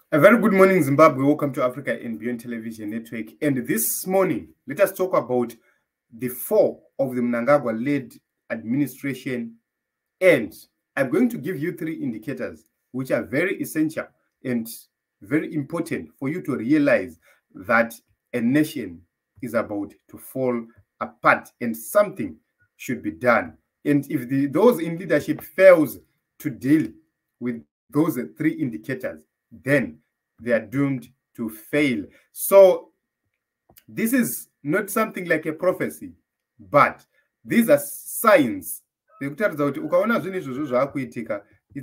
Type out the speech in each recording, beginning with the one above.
A very good morning, Zimbabwe. Welcome to Africa and Beyond Television Network. And this morning, let us talk about the fall of the Mnangagwa-led administration. And I'm going to give you three indicators which are very essential and very important for you to realize that a nation is about to fall apart and something should be done. And if those in leadership fails to deal with those three indicators, then they are doomed to fail. So this is not something like a prophecy, but these are signs. It's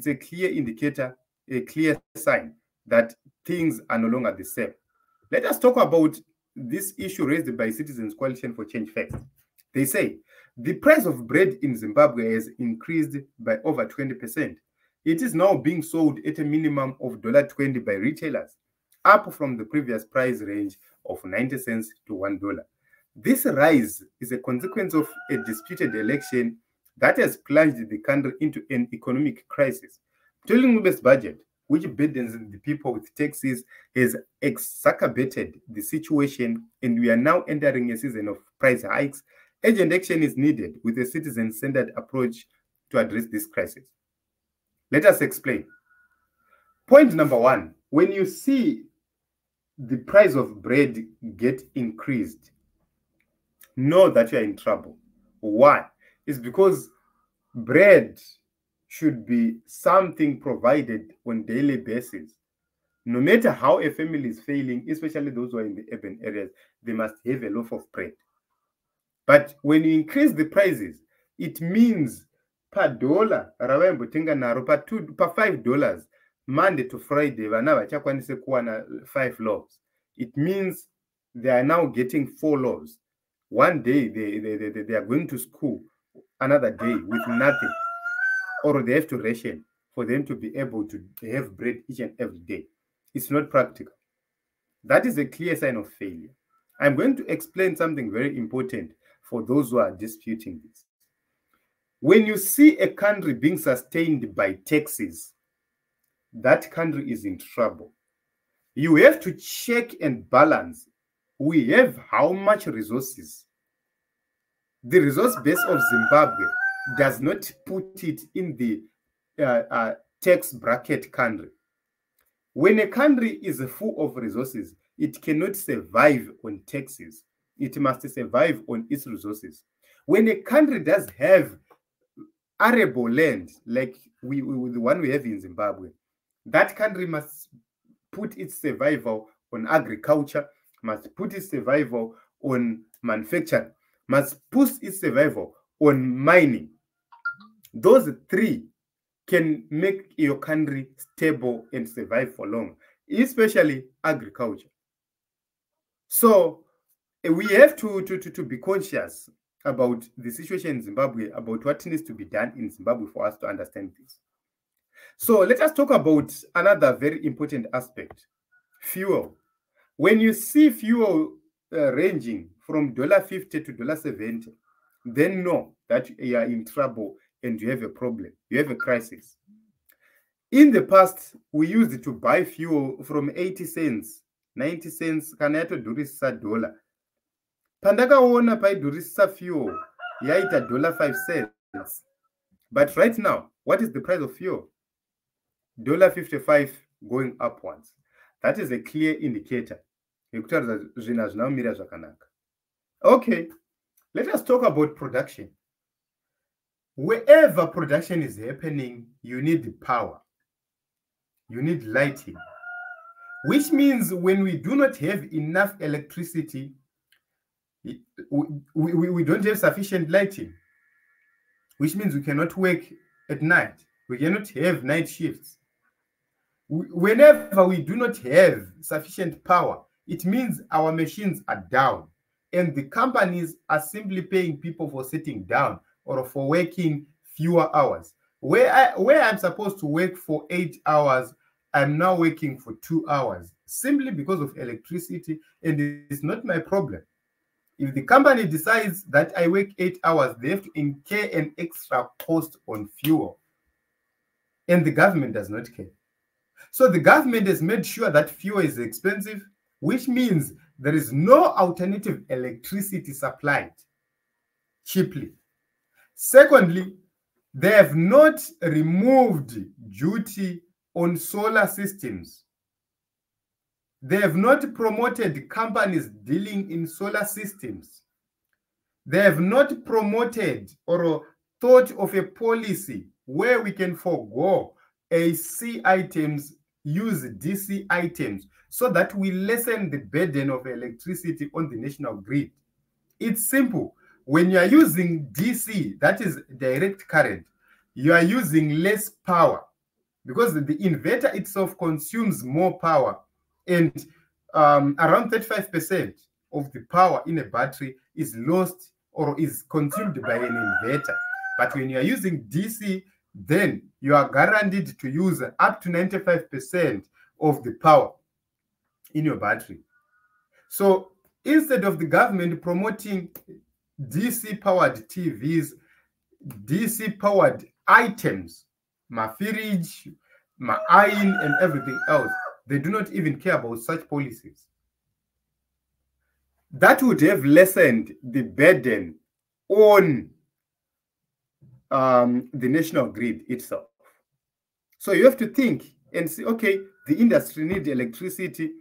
a clear indicator, a clear sign that things are no longer the same. Let us talk about this issue raised by Citizens Coalition for Change first. They say the price of bread in Zimbabwe has increased by over 20%. It is now being sold at a minimum of $20 by retailers, up from the previous price range of 90 cents to $1. This rise is a consequence of a disputed election that has plunged the country into an economic crisis. Tolingwebe's budget, which burdens the people with taxes, has exacerbated the situation, and we are now entering a season of price hikes. Urgent action is needed with a citizen-centered approach to address this crisis. Let us explain. Point number one, when you see the price of bread get increased, know that you are in trouble. Why? It's because bread should be something provided on a daily basis. No matter how a family is failing, especially those who are in the urban areas, they must have a loaf of bread. But when you increase the prices, it means per dollar, per $5, Monday to Friday, 5 loaves. It means they are now getting 4 loaves. One day they are going to school, another day with nothing, or they have to ration for them to be able to have bread each and every day. It's not practical. That is a clear sign of failure. I'm going to explain something very important for those who are disputing this. When you see a country being sustained by taxes, that country is in trouble. You have to check and balance. We have how much resources. The resource base of Zimbabwe does not put it in the tax bracket country. When a country is full of resources, it cannot survive on taxes. It must survive on its resources. When a country does have arable land, like the one we have in Zimbabwe, that country must put its survival on agriculture, must put its survival on manufacturing, must put its survival on mining. Those three can make your country stable and survive for long, especially agriculture. So we have to be conscious about the situation in Zimbabwe, about what needs to be done in Zimbabwe for us to understand this. So let us talk about another very important aspect, fuel. When you see fuel ranging from $50 to $70, then know that you are in trouble and you have a problem, you have a crisis. In the past, we used to buy fuel from 80 cents, 90 cents, kana yatodhurisa $1. Pandakaona paidhurisa fuel, yaita $5. But right now, what is the price of fuel? $55 going upwards. That is a clear indicator. Okay, let us talk about production. Wherever production is happening, you need power. You need lighting. Which means when we do not have enough electricity, we don't have sufficient lighting. Which means we cannot work at night. We cannot have night shifts. Whenever we do not have sufficient power, it means our machines are down and the companies are simply paying people for sitting down or for working fewer hours. Where I'm supposed to work for 8 hours, I'm now working for 2 hours simply because of electricity, and it's not my problem. If the company decides that I work 8 hours, they have to incur an extra cost on fuel, and the government does not care. So the government has made sure that fuel is expensive, which means there is no alternative electricity supplied cheaply. Secondly, they have not removed duty on solar systems. They have not promoted companies dealing in solar systems. They have not promoted or thought of a policy where we can forego AC items, use DC items, so that we lessen the burden of electricity on the national grid. It's simple. When you are using DC, that is direct current, you are using less power because the inverter itself consumes more power, and around 35% of the power in a battery is lost or is consumed by an inverter. But when you are using DC, then you are guaranteed to use up to 95% of the power in your battery. So instead of the government promoting DC powered TVs, DC powered items, my fridge, my iron, and everything else, they do not even care about such policies. That would have lessened the burden on the national grid itself. So you have to think and see, okay, the industry needs electricity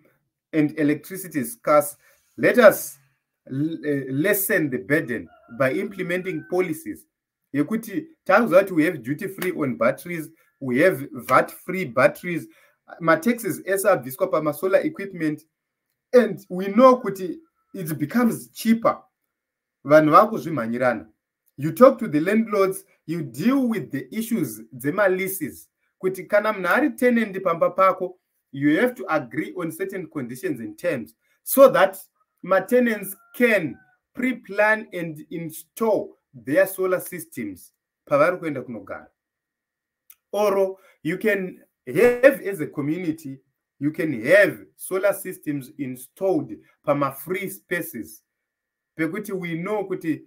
and electricity is scarce. Let us lessen the burden by implementing policies. Yekuti tells that we have duty free on batteries, we have VAT free batteries, my taxes esabviswa pama solar equipment, and we know kuti it becomes cheaper. Vanhu vakuzvimhanyirana. You talk to the landlords, you deal with the issues dzemaleases. Kuti kana munhu ari tenant pamba pako, you have to agree on certain conditions and terms so that tenants can pre-plan and install their solar systems pavari kuenda kunogara. Or you can have, as a community, you can have solar systems installed pama free spaces. Pekuti we know kuti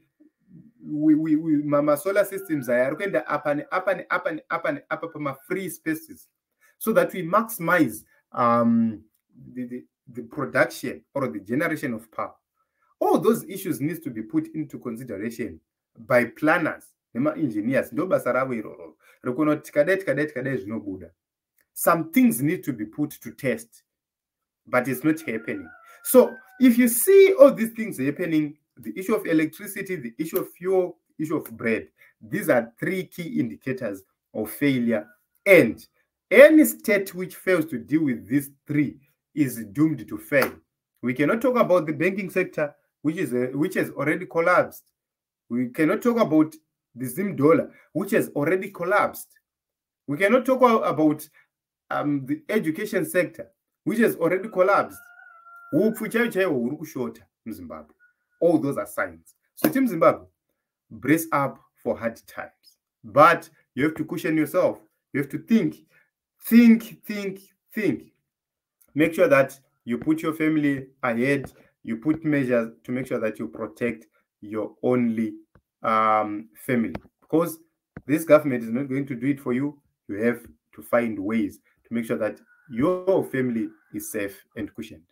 mama solar systems are kuenda up and pama free spaces, so that we maximize the production or the generation of power. All those issues need to be put into consideration by planners, engineers. Some things need to be put to test, but it's not happening. So if you see all these things happening, the issue of electricity, the issue of fuel, the issue of bread, these are three key indicators of failure. And any state which fails to deal with these three is doomed to fail. We cannot talk about the banking sector, which has already collapsed. We cannot talk about the Zim dollar, which has already collapsed. We cannot talk about the education sector, which has already collapsed. All those are signs. So Team Zimbabwe, brace up for hard times. But you have to cushion yourself. You have to think. Make sure that you put your family ahead. You put measures to make sure that you protect your only family. Because this government is not going to do it for you. You have to find ways to make sure that your family is safe and cushioned.